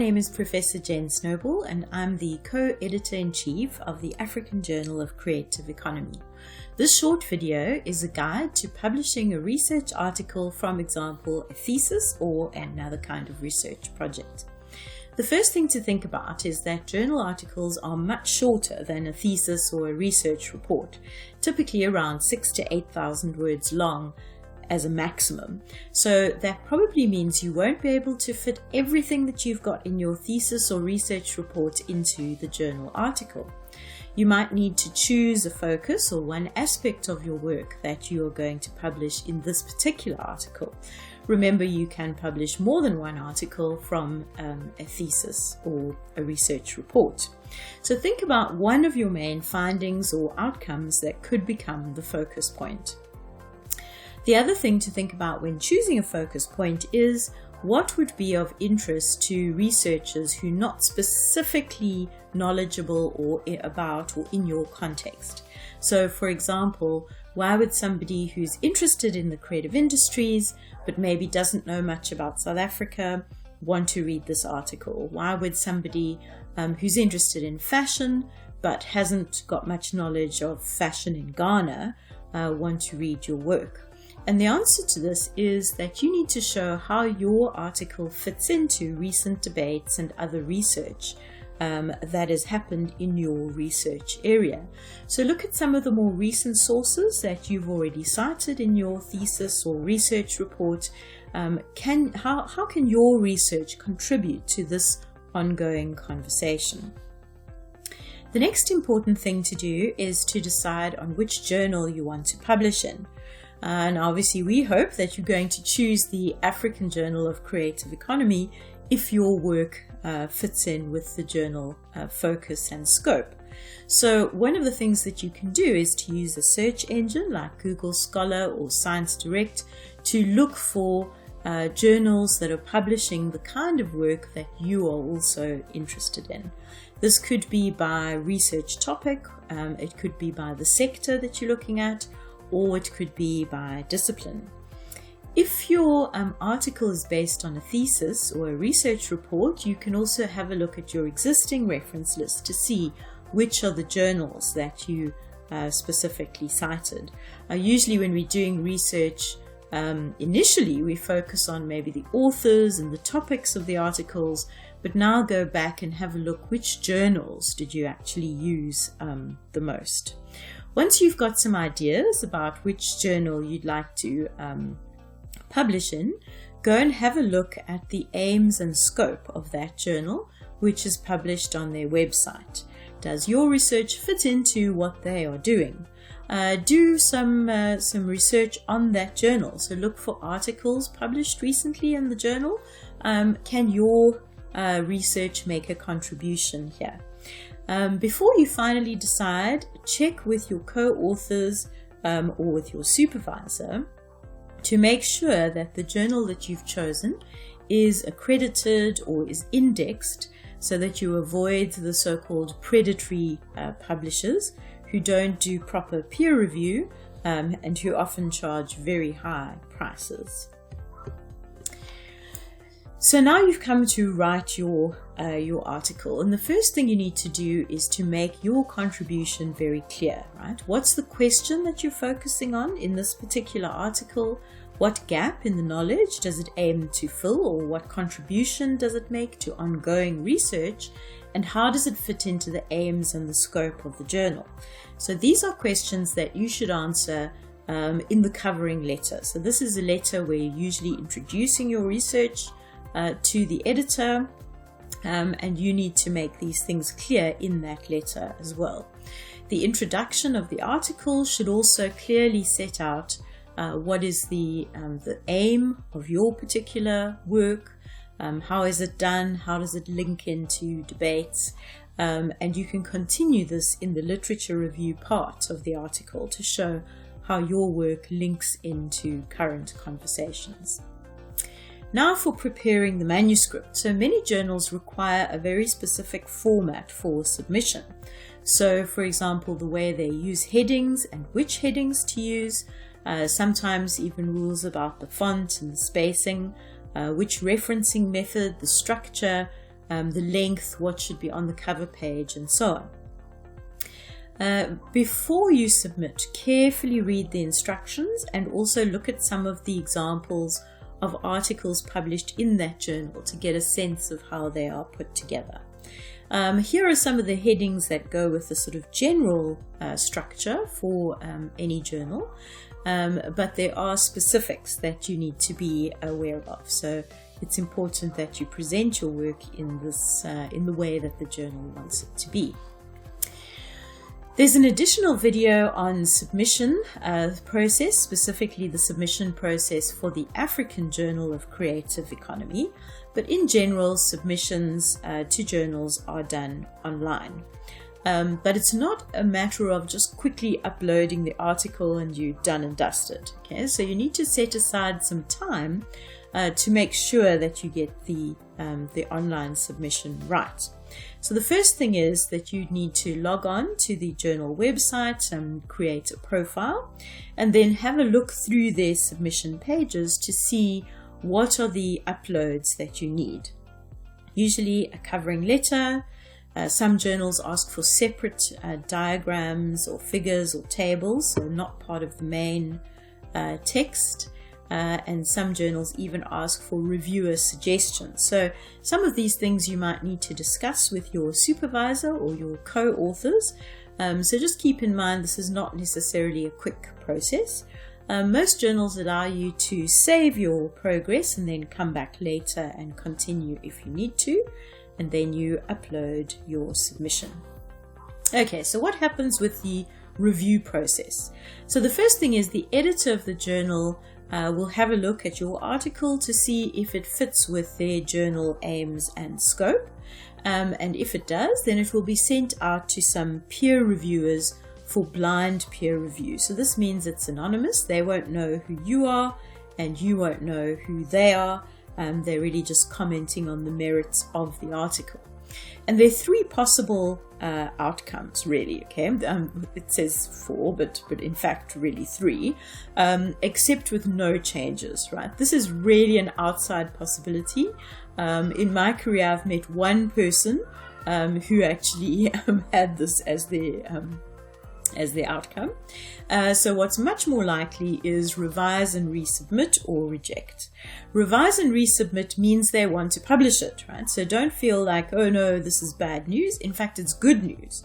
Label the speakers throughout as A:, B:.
A: name is Professor Jen Snowball and I'm the co-editor-in-chief of the African Journal of Creative Economy. This short video is a guide to publishing a research article from, example, a thesis or another kind of research project. The first thing to think about is that journal articles are much shorter than a thesis or a research report, typically around 6,000 to 8,000 words long as a maximum. So that probably means you won't be able to fit everything that you've got in your thesis or research report into the journal article. You might need to choose a focus or one aspect of your work that you are going to publish in this particular article. Remember, you can publish more than one article from a thesis or a research report. So think about one of your main findings or outcomes that could become the focus point. The other thing to think about when choosing a focus point is what would be of interest to researchers who are not specifically knowledgeable or about or in your context. So for example, why would somebody who's interested in the creative industries but maybe doesn't know much about South Africa want to read this article? Why would somebody who's interested in fashion but hasn't got much knowledge of fashion in Ghana want to read your work? And the answer to this is that you need to show how your article fits into recent debates and other research that has happened in your research area. So look at some of the more recent sources that you've already cited in your thesis or research report. How can your research contribute to this ongoing conversation? The next important thing to do is to decide on which journal you want to publish in. And obviously we hope that you're going to choose the African Journal of Creative Economy if your work fits in with the journal focus and scope. So one of the things that you can do is to use a search engine like Google Scholar or Science Direct to look for journals that are publishing the kind of work that you are also interested in. This could be by research topic, it could be by the sector that you're looking at, or it could be by discipline. If your article is based on a thesis or a research report, you can also have a look at your existing reference list to see which are the journals that you specifically cited. Usually when we're doing research, initially we focus on maybe the authors and the topics of the articles, but now go back and have a look which journals did you actually use the most. Once you've got some ideas about which journal you'd like to publish in, go and have a look at the aims and scope of that journal, which is published on their website. Does your research fit into what they are doing? Do some research on that journal. So look for articles published recently in the journal. Can your research make a contribution here? Before you finally decide, check with your co-authors or with your supervisor to make sure that the journal that you've chosen is accredited or is indexed so that you avoid the so-called predatory publishers who don't do proper peer review and who often charge very high prices. So now you've come to write your article, and the first thing you need to do is to make your contribution very clear, right? What's the question that you're focusing on in this particular article? What gap in the knowledge does it aim to fill, or what contribution does it make to ongoing research? And how does it fit into the aims and the scope of the journal? So these are questions that you should answer in the covering letter. So this is a letter where you're usually introducing your research to the editor, and you need to make these things clear in that letter as well. The introduction of the article should also clearly set out what is the aim of your particular work, how is it done, how does it link into debates, and you can continue this in the literature review part of the article to show how your work links into current conversations. Now for preparing the manuscript. So many journals require a very specific format for submission. So for example, the way they use headings and which headings to use, sometimes even rules about the font and the spacing, which referencing method, the structure, the length, what should be on the cover page, and so on. Before you submit, carefully read the instructions and also look at some of the examples of articles published in that journal to get a sense of how they are put together. Here are some of the headings that go with the sort of general structure for any journal, but there are specifics that you need to be aware of. So it's important that you present your work in the way that the journal wants it to be. There's an additional video on submission process, specifically the submission process for the African Journal of Creative Economy, but in general, submissions to journals are done online. But it's not a matter of just quickly uploading the article and you're done and dusted. Okay, so you need to set aside some time to make sure that you get the online submission right. So the first thing is that you need to log on to the journal website and create a profile, and then have a look through their submission pages to see what are the uploads that you need. Usually a covering letter. Some journals ask for separate diagrams or figures or tables, so not part of the main text. And some journals even ask for reviewer suggestions. So some of these things you might need to discuss with your supervisor or your co-authors. So just keep in mind this is not necessarily a quick process. Most journals allow you to save your progress and then come back later and continue if you need to, and then you upload your submission. Okay, so what happens with the review process? So the first thing is the editor of the journal will have a look at your article to see if it fits with their journal aims and scope. And if it does, then it will be sent out to some peer reviewers for blind peer review. So this means it's anonymous. They won't know who you are and you won't know who they are. They're really just commenting on the merits of the article. And there are three possible outcomes, really. Okay, it says 4, but in fact, really 3, except with no changes. Right? This is really an outside possibility. In my career, I've met one person who actually had this as their outcome. So what's much more likely is revise and resubmit or reject. Revise and resubmit means they want to publish it, right? So don't feel like, oh no, this is bad news. In fact, it's good news.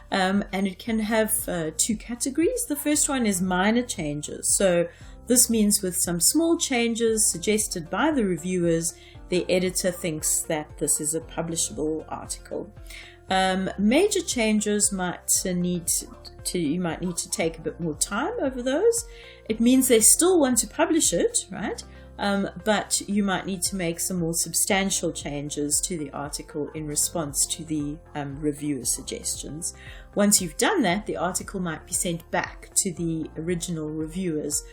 A: And it can have 2 categories. The first one is minor changes. So this means with some small changes suggested by the reviewers, the editor thinks that this is a publishable article. Major changes you might need to take a bit more time over those. It means they still want to publish it, right? But you might need to make some more substantial changes to the article in response to the reviewer suggestions. Once you've done that, the article might be sent back to the original reviewers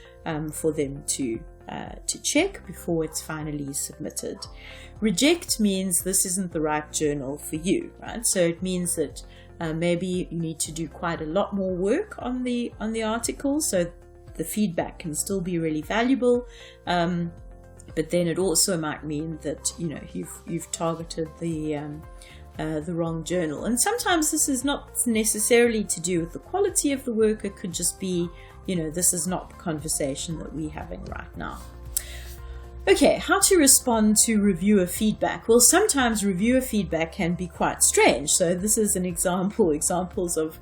A: for them to check before it's finally submitted. Reject means this isn't the right journal for you, right? So it means that maybe you need to do quite a lot more work on the article, so the feedback can still be really valuable. But then it also might mean that you've targeted the wrong journal. And sometimes this is not necessarily to do with the quality of the work. It could just be, this is not the conversation that we're having right now. Okay, how to respond to reviewer feedback? Well, sometimes reviewer feedback can be quite strange. So this is an examples of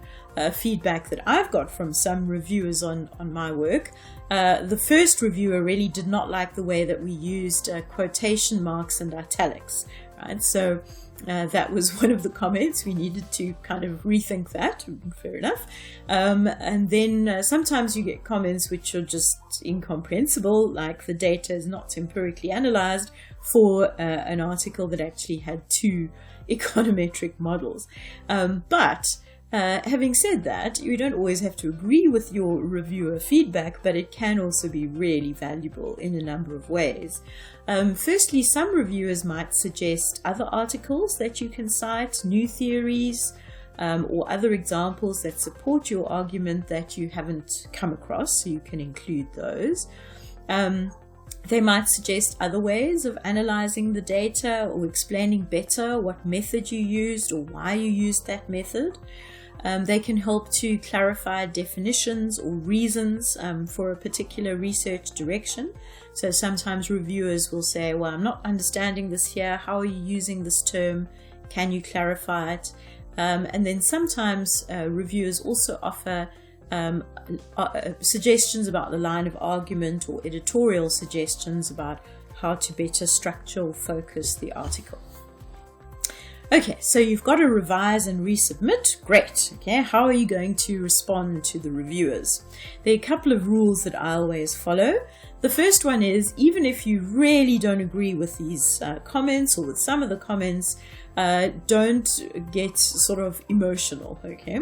A: feedback that I've got from some reviewers on my work. The first reviewer really did not like the way that we used quotation marks and italics, right? So that was one of the comments. We needed to kind of rethink that. Fair enough. And then sometimes you get comments which are just incomprehensible, like the data is not empirically analyzed for an article that actually had 2 econometric models. But having said that, you don't always have to agree with your reviewer feedback, but it can also be really valuable in a number of ways. Firstly, some reviewers might suggest other articles that you can cite, new theories, or other examples that support your argument that you haven't come across, so you can include those. They might suggest other ways of analyzing the data or explaining better what method you used or why you used that method. They can help to clarify definitions or reasons for a particular research direction. So sometimes reviewers will say, well, I'm not understanding this here. How are you using this term? Can you clarify it? And then sometimes reviewers also offer suggestions about the line of argument or editorial suggestions about how to better structure or focus the article. Okay, so you've got to revise and resubmit. Great. Okay, how are you going to respond to the reviewers? There are a couple of rules that I always follow. The first one is, even if you really don't agree with these comments or with some of the comments, don't get sort of emotional, okay?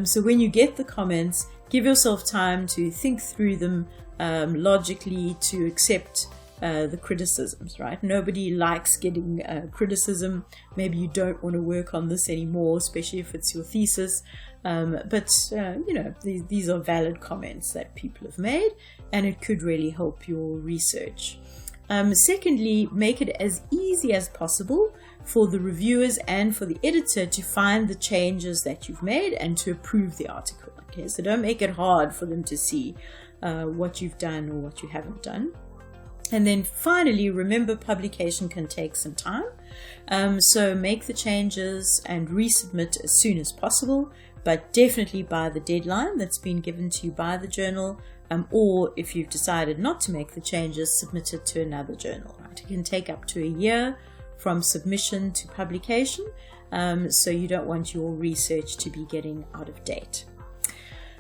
A: So when you get the comments, give yourself time to think through them logically, to accept the criticisms, right? Nobody likes getting criticism. Maybe you don't want to work on this anymore, especially if it's your thesis. But you know, these are valid comments that people have made, and it could really help your research. Secondly, make it as easy as possible for the reviewers and for the editor to find the changes that you've made and to approve the article. Okay, so don't make it hard for them to see what you've done or what you haven't done. And then finally, remember, publication can take some time. So make the changes and resubmit as soon as possible, but definitely by the deadline that's been given to you by the journal, or if you've decided not to make the changes, submit it to another journal. Right? It can take up to a year from submission to publication, so you don't want your research to be getting out of date.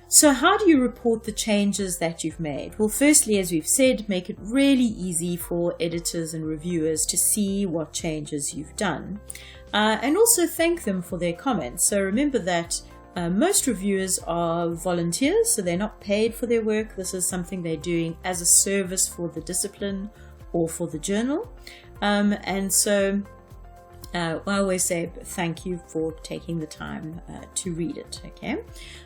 A: So how do you report the changes that you've made? Well, firstly, as we've said, make it really easy for editors and reviewers to see what changes you've done, and also thank them for their comments. So remember that most reviewers are volunteers, so they're not paid for their work. This is something they're doing as a service for the discipline or for the journal. And so I always say thank you for taking the time to read it, okay?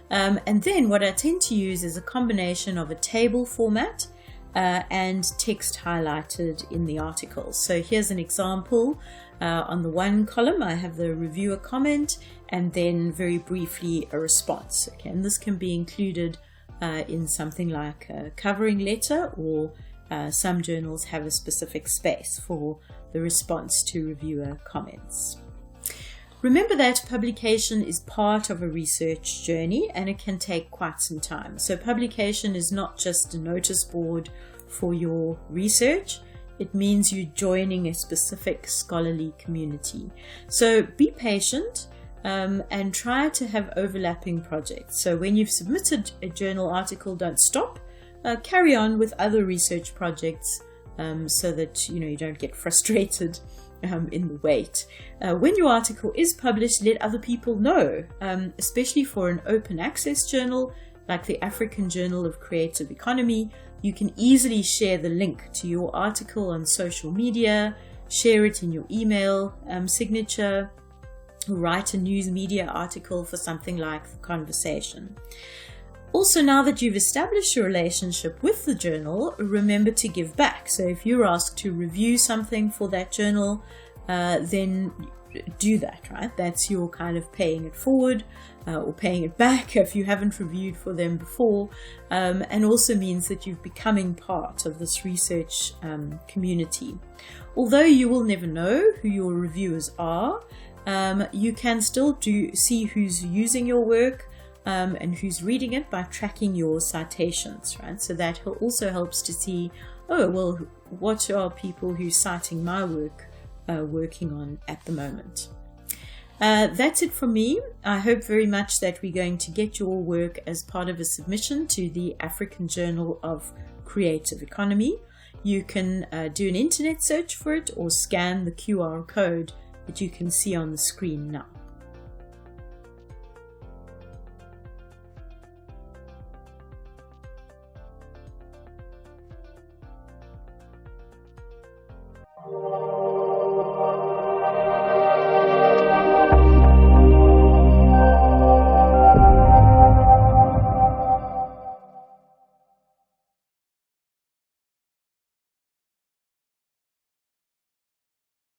A: And then what I tend to use is a combination of a table format and text highlighted in the article. So here's an example. On the one column, I have the reviewer comment and then very briefly a response, okay? And this can be included in something like a covering letter, or some journals have a specific space for the response to reviewer comments. Remember that publication is part of a research journey and it can take quite some time. So publication is not just a notice board for your research. It means you're joining a specific scholarly community. So be patient and try to have overlapping projects. So when you've submitted a journal article, don't stop. Carry on with other research projects so that you don't get frustrated in the wait. When your article is published, let other people know, especially for an open access journal like the African Journal of Creative Economy. You can easily share the link to your article on social media, share it in your email signature, or write a news media article for something like The Conversation. Also, now that you've established your relationship with the journal, remember to give back. So if you're asked to review something for that journal, then do that, right? That's your kind of paying it forward or paying it back if you haven't reviewed for them before, and also means that you're becoming part of this research community. Although you will never know who your reviewers are, you can still see who's using your work and who's reading it by tracking your citations, right? So that also helps to see, oh, well, what are people who's citing my work working on at the moment. That's it from me. I hope very much that we're going to get your work as part of a submission to the African Journal of Creative Economy. You can do an internet search for it or scan the QR code that you can see on the screen now.